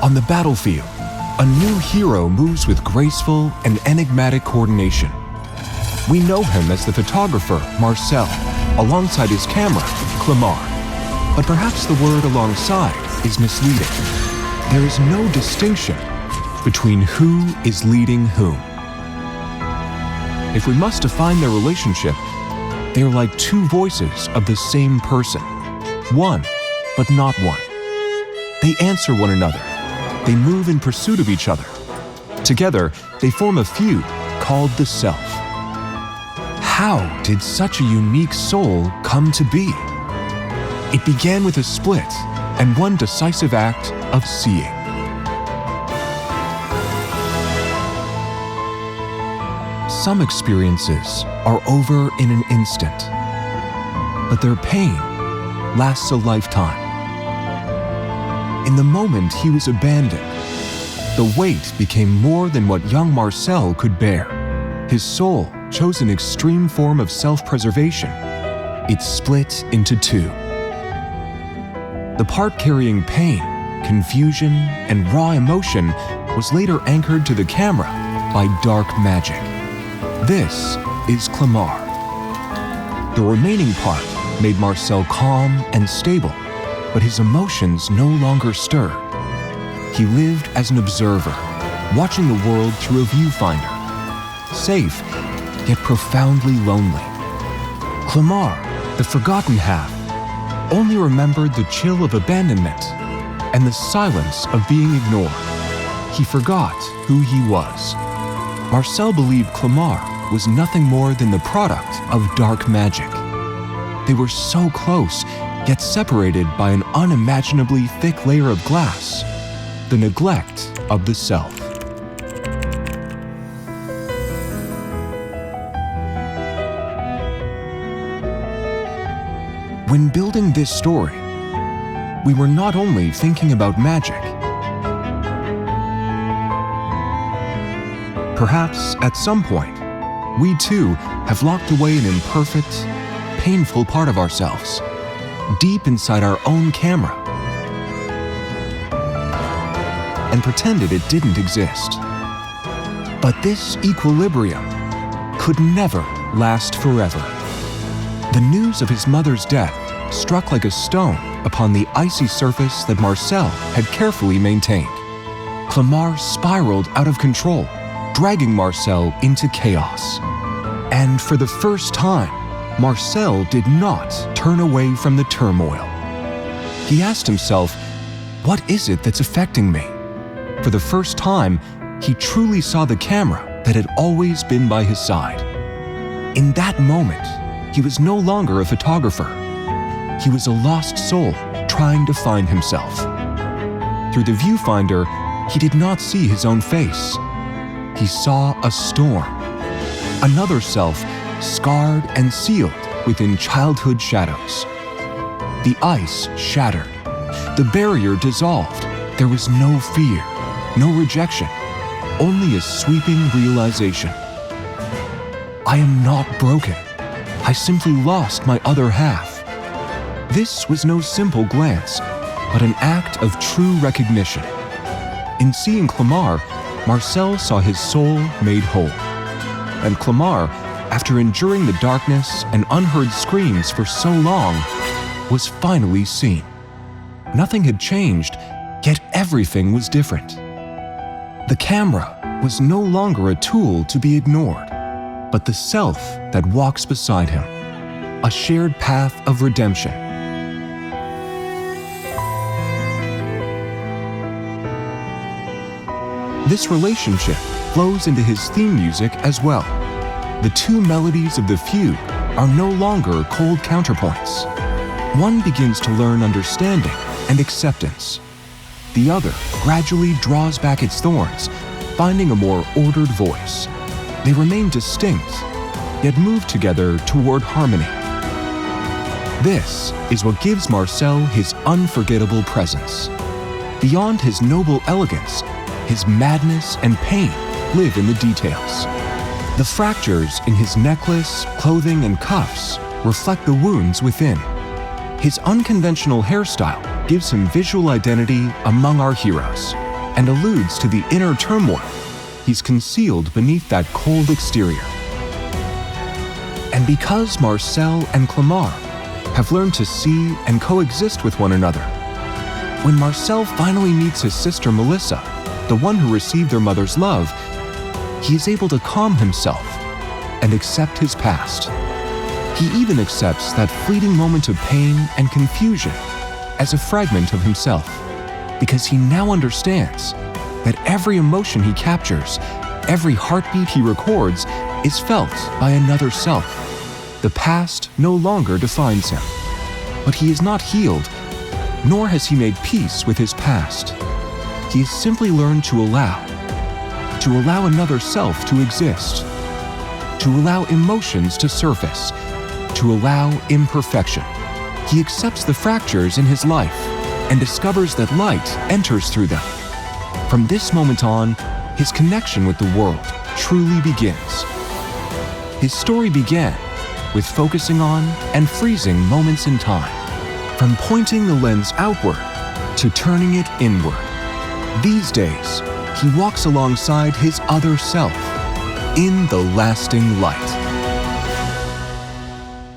On the battlefield, a new hero moves with graceful and enigmatic coordination. We know him as the photographer, Marcel, alongside his camera, Clamar. But perhaps the word alongside is misleading. There is no distinction between who is leading whom. If we must define their relationship, they are like two voices of the same person. One, but not one. They answer one another. They move in pursuit of each other. Together, they form a feud called the Self. How did such a unique soul come to be? It began with a split and one decisive act of seeing. Some experiences are over in an instant, but their pain lasts a lifetime. In the moment he was abandoned, the weight became more than what young Marcel could bear. His soul chose an extreme form of self-preservation. It split into two. The part carrying pain, confusion, and raw emotion was later anchored to the camera by dark magic. This is Clamar. The remaining part made Marcel calm and stable, but his emotions no longer stirred. He lived as an observer, watching the world through a viewfinder, safe, yet profoundly lonely. Clamar, the forgotten half, only remembered the chill of abandonment and the silence of being ignored. He forgot who he was. Marcel believed Clamar was nothing more than the product of dark magic. They were so close, yet separated by an unimaginably thick layer of glass, the neglect of the self. When building this story, we were not only thinking about magic. Perhaps at some point, we too have locked away an imperfect, painful part of ourselves, deep inside our own camera, and pretended it didn't exist. But this equilibrium could never last forever. The news of his mother's death struck like a stone upon the icy surface that Marcel had carefully maintained. Clamar spiraled out of control, dragging Marcel into chaos. And for the first time, Marcel did not turn away from the turmoil. He asked himself, what is it that's affecting me? For the first time, he truly saw the camera that had always been by his side. In that moment, he was no longer a photographer. He was a lost soul trying to find himself. Through the viewfinder, he did not see his own face. He saw a storm, another self scarred and sealed within childhood shadows. The ice shattered. The barrier dissolved. There was no fear, no rejection, only a sweeping realization. I am not broken. I simply lost my other half. This was no simple glance, but an act of true recognition. In seeing Clamar, Marcel saw his soul made whole. And Clamar, after enduring the darkness and unheard screams for so long, was finally seen. Nothing had changed, yet everything was different. The camera was no longer a tool to be ignored, but the self that walks beside him, a shared path of redemption. This relationship flows into his theme music as well. The two melodies of the feud are no longer cold counterpoints. One begins to learn understanding and acceptance. The other gradually draws back its thorns, finding a more ordered voice. They remain distinct, yet move together toward harmony. This is what gives Marcel his unforgettable presence. Beyond his noble elegance, his madness and pain live in the details. The fractures in his necklace, clothing, and cuffs reflect the wounds within. His unconventional hairstyle gives him visual identity among our heroes. and alludes to the inner turmoil he's concealed beneath that cold exterior. And because Marcel and Clemar have learned to see and coexist with one another, when Marcel finally meets his sister Melissa, the one who received their mother's love, he is able to calm himself and accept his past. He even accepts that fleeting moment of pain and confusion as a fragment of himself, because he now understands that every emotion he captures, every heartbeat he records, is felt by another self. The past no longer defines him, but he is not healed, nor has he made peace with his past. He has simply learned to allow another self to exist, to allow emotions to surface, to allow imperfection. He accepts the fractures in his life and discovers that light enters through them. From this moment on, his connection with the world truly begins. His story began with focusing on and freezing moments in time, from pointing the lens outward to turning it inward. These days, he walks alongside his other self in the lasting light.